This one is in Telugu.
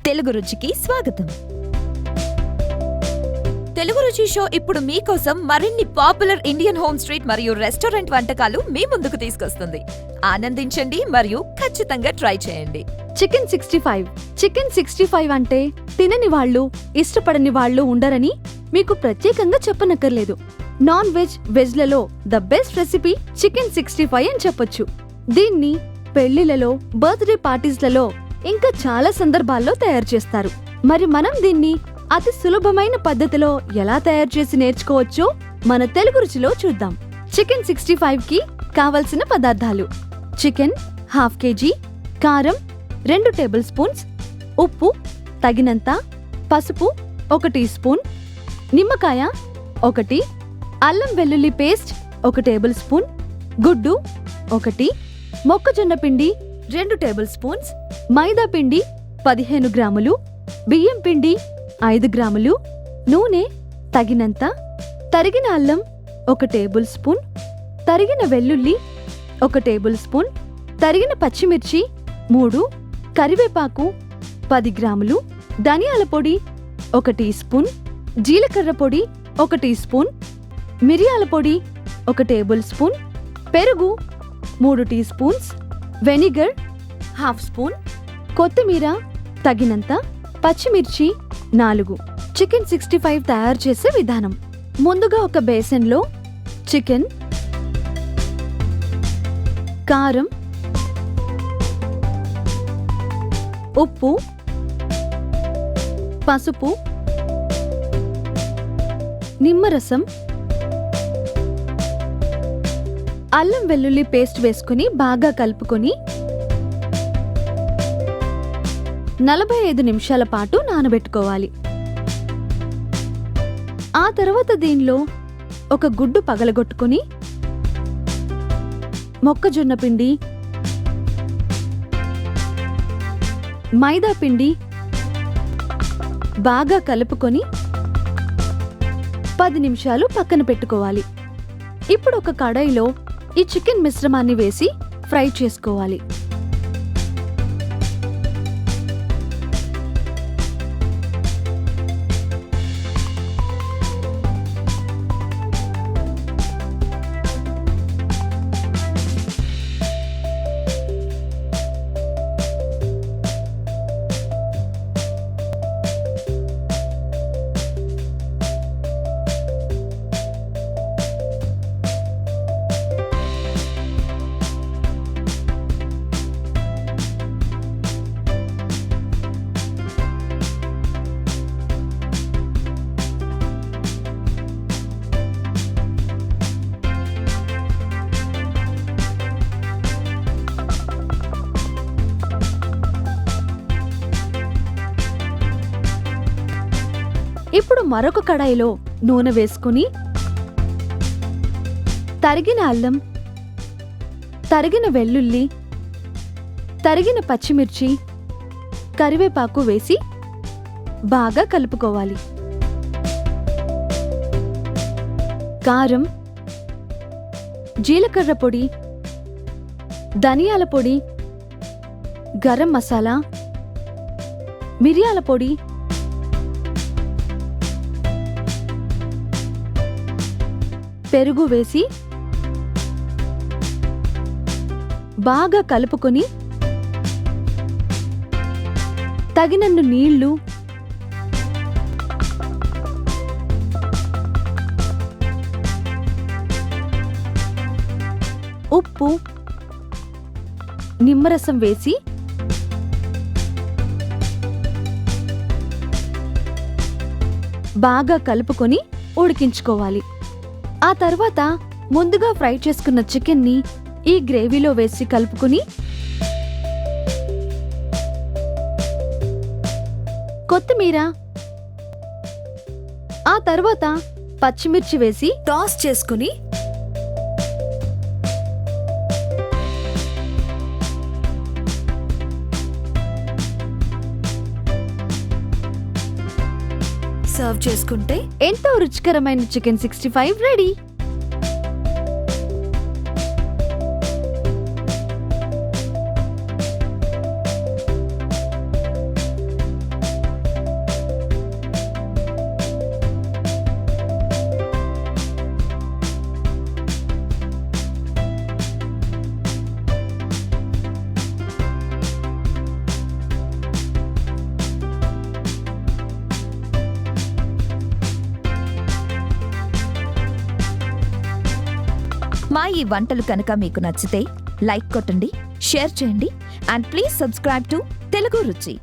తెలుగు రుచికి స్వాగతం. తెలుగు రుచి షో ఇప్పుడు మీకోసం మరిన్ని పాపులర్ ఇండియన్ హోమ్ స్ట్రీట్ మరియు రెస్టారెంట్ వంటకాలు మీ ముందుకు తీసుకొస్తుంది. ఆనందించండి మరియు ఖచ్చితంగా ట్రై చేయండి. చికెన్ 65. చికెన్ 65 అంటే తినని వాళ్ళు, ఇష్టపడని వాళ్ళు ఉండరని మీకు ప్రత్యేకంగా చెప్పనక్కర్లేదు. నాన్ వెజ్, వెజ్లలో ద బెస్ట్ రెసిపీ చికెన్ 65 అని చెప్పొచ్చు. దీన్ని పెళ్లిలలో, బర్త్డే పార్టీస్లలో ఇంకా చాలా సందర్భాల్లో తయారు చేస్తారు. మరి మనం దీన్ని అతి సులభమైన పద్ధతిలో ఎలా తయారు చేసి నేర్చుకోవచ్చో మన తెలుగు రుచిలో చూద్దాం. చికెన్ 65 కి కావలసిన పదార్థాలు: చికెన్ ½ kg, కారం 2 టేబుల్ స్పూన్స్, ఉప్పు తగినంత, పసుపు 1 టీ స్పూన్, నిమ్మకాయ 1, అల్లం వెల్లుల్లి పేస్ట్ 1 టేబుల్ స్పూన్, గుడ్డు 1, మొక్కజొన్న పిండి 2 టేబుల్ స్పూన్స్, మైదా పిండి 15 గ్రాములు, బియ్యం పిండి 5 గ్రాములు, నూనె తగినంత, తరిగిన అల్లం 1 టేబుల్ స్పూన్, తరిగిన వెల్లుల్లి 1 టేబుల్ స్పూన్, తరిగిన పచ్చిమిర్చి 3, కరివేపాకు 10 గ్రాములు, ధనియాల పొడి 1 టీ స్పూన్, జీలకర్ర పొడి 1 టీ స్పూన్, మిరియాల పొడి 1 టేబుల్ స్పూన్, పెరుగు 3 టీ స్పూన్స్, వెనిగర్ ½ స్పూన్, కొత్తిమీర తగినంత, పచ్చిమిర్చి 4. చికెన్ 65 తయారు చేసే విధానం: ముందుగా ఒక బేసన్లో చికెన్, కారం, ఉప్పు, పసుపు, నిమ్మరసం, అల్లం వెల్లుల్లి పేస్ట్ వేసుకుని బాగా కలుపుకొని 45 నిమిషాల పాటు నానబెట్టుకోవాలి. ఆ తర్వాత దీనిలో ఒక గుడ్డు పగలగొట్టుకుని మొక్కజొన్న పిండి, మైదా పిండి బాగా కలుపుకొని 10 నిమిషాలు పక్కన పెట్టుకోవాలి. ఇప్పుడు ఒక కడాయిలో ఈ చికెన్ మిశ్రమాన్ని వేసి ఫ్రై చేసుకోవాలి. ఇప్పుడు మరొక కడాయిలో నూనె వేసుకుని తరిగిన అల్లం, తరిగిన వెల్లుల్లి, తరిగిన పచ్చిమిర్చి, కరివేపాకు వేసి బాగా కలుపుకోవాలి. కారం, జీలకర్ర పొడి, ధనియాల పొడి, గరం మసాలా, మిరియాల పొడి, పెరుగు వేసి బాగా కలుపుకొని తగినన్ని నీళ్లు, ఉప్పు, నిమ్మరసం వేసి బాగా కలుపుకొని ఉడికించుకోవాలి. ఆ తర్వాత ముందుగా ఫ్రై చేసుకున్న చికెన్ని ఈ గ్రేవీలో వేసి కలుపుకుని కొత్తిమీర, ఆ తర్వాత పచ్చిమిర్చి వేసి టాస్ చేసుకుని సర్వ్ చేసుకుంటే ఎంతో రుచికరమైన చికెన్ 65 రెడీ. మా ఈ వంటలు కనుక మీకు నచ్చితే లైక్ కొట్టండి, షేర్ చేయండి and please subscribe to Telugu రుచి.